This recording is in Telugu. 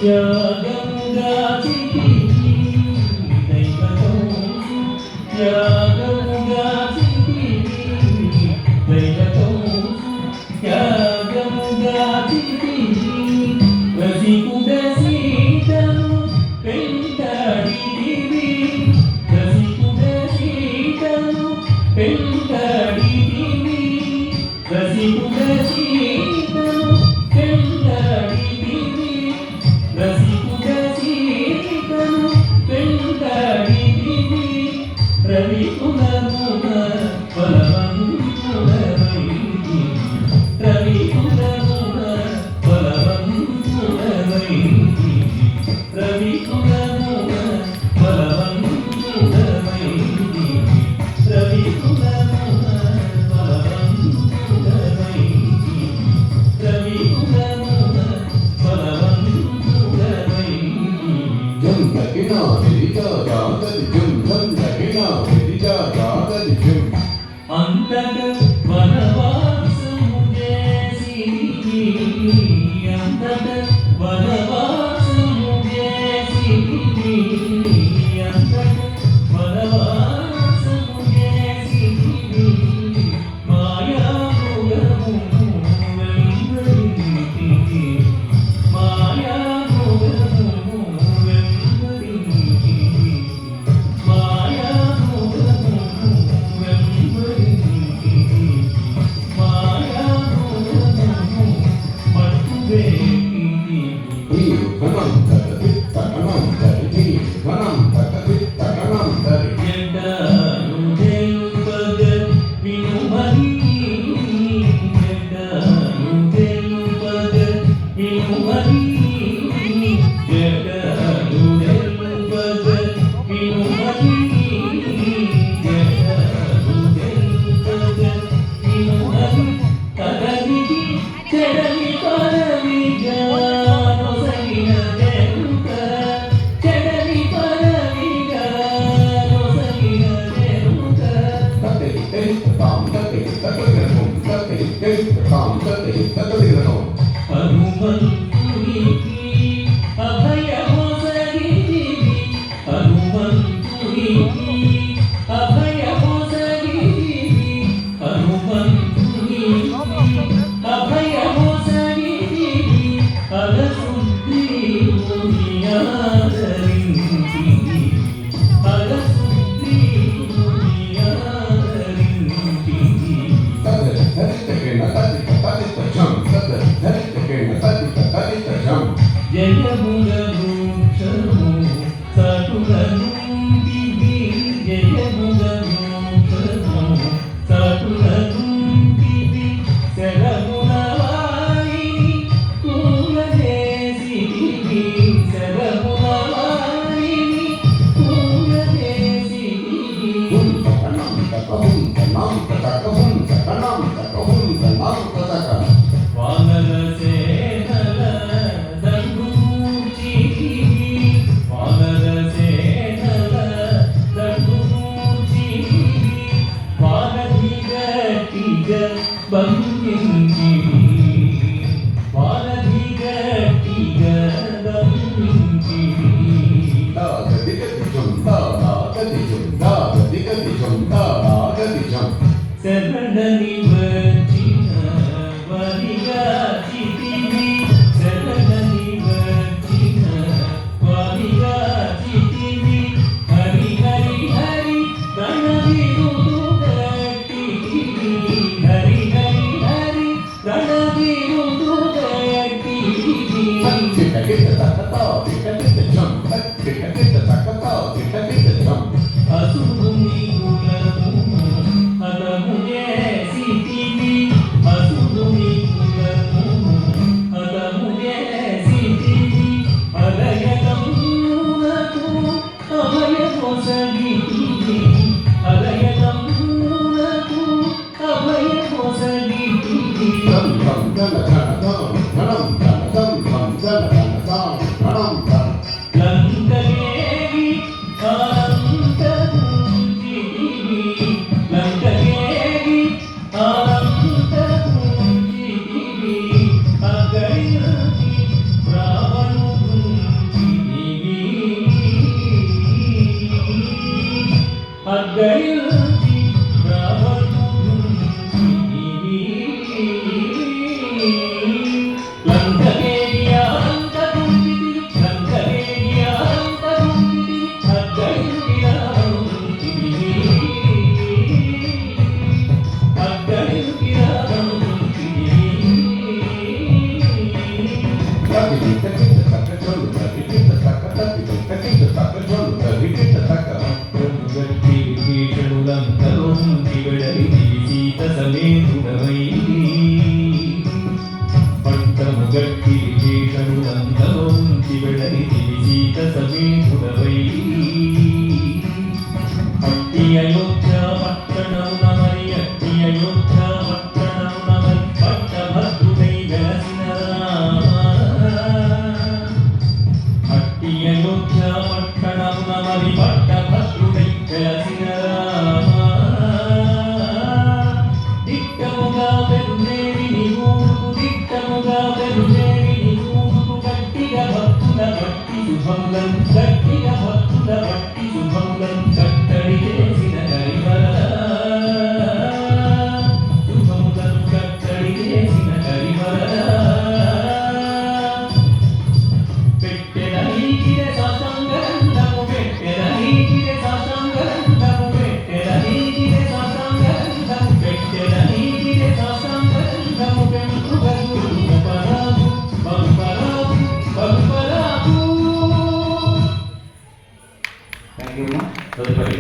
త్యాగముగా చితికి దైవతం త్యాగముగా చితికి దైవతం త్యాగముగా చితికి రసికుడ సీతను పెంటాడిదివి రసికుడ సీతను పెంటాడిదివి రసికుడ సీతను పెంటాడిదివి రసికుడ సీతను పెంటాడిదివి రవికులమున బలవంతుడవైది రవికులమున బలవంతుడవైది రవికులమున బలవంతుడవైది రవికులమున బలవంతుడవైది రవికులమున బలవంతుడవైది జం తగినా విరిగా జాగది జం జం తగినా విరిగా జాగది జం అంతట వనవాసము చేసితివి అంతట వనవాసము చేసితివి అంతట వనవాసము చేసితివి మాయామృగము వెంబడించితివి మాయామృగము వెంబడించితివి మాయామృగము వెంబడించితివి మాయామృగము మట్టువేకితివి నీరు ఘనం తగది తగనం తరిది ఘనం తగది తగనం తరి ఎడ్డాను తెలుపగ వినుమని ఎడ్డాను తెలుపగ వినుమని ఎడ్డాను తెలుపగ వినుమని ఎడ్డాను తెలుపగ వినుమని కదలికి చెడలి పరవిగా నొసగిన జరుక చెడలి పరవిగా నొసగిన జరుక తగది తరి తాం తగది తగదిరనం తగది తరి తాం తగది తగదిరనం హనుమంతునికి అభయమొసగితివి హనుమంతునికి అభయమొసగితివి హనుమంతునికి అభయమొసగితివి అలసుగ్రీవుని ఆదరించితివి అలసుగ్రీవుని ఆదరించితివి తగది తరి తగిన తది తది జం తగది తరి తగిన తది తది జం జయముగ వృక్షము సటులనుంటివి జయముగ వృక్షము సటులనుంటివి శరముల వారిని కూలదేశితివి శరముల వారిని కూలదేశితివి హుం తగనం తగహుం తనం తగహుం తగనం తగహుం తనం తగ వానర సేనల దండుమూర్చితివి వానర సేనల దండుమూర్చితివి వానధిగట్టిగ బంధించివి వానధిగట్టిగ బంధించివి తగది గది జం తగది జం తగది గది జం తగది జం శరణని వచ్చిన వరిగా చితివి శరణని వచ్చిన వరిగా చితివి హరి హరి హరి రణవిరుదు గట్టివి హరి హరి హరి రణవిరుదు గట్టివి తికటిత తకతా తికటిత జం తికటిత తకతా తికటిత జం అసురుని కులము హతము చేసితివి అసురుని కులము హతము చేసితివి అలయతమునకు అభయమొసగితివి అలయతమునకు అభయమొసగితివి ధం ధం ధన ధన ధం ధనం ధన ధం ధం ధన ధన ధం ధనం ధం లంకయేగి అనంతముంచితివి లంకయేగి అనంతముంచితివి అక్కడి నుంచి రావణుడు సమేతుడవై పట్టము గట్టి విశేషములందరూ ఉంచి వెడలితివి సీత సమేతుడవై అట్టి అయోధ్య పట్టణమున మరి అట్టి అయోధ్య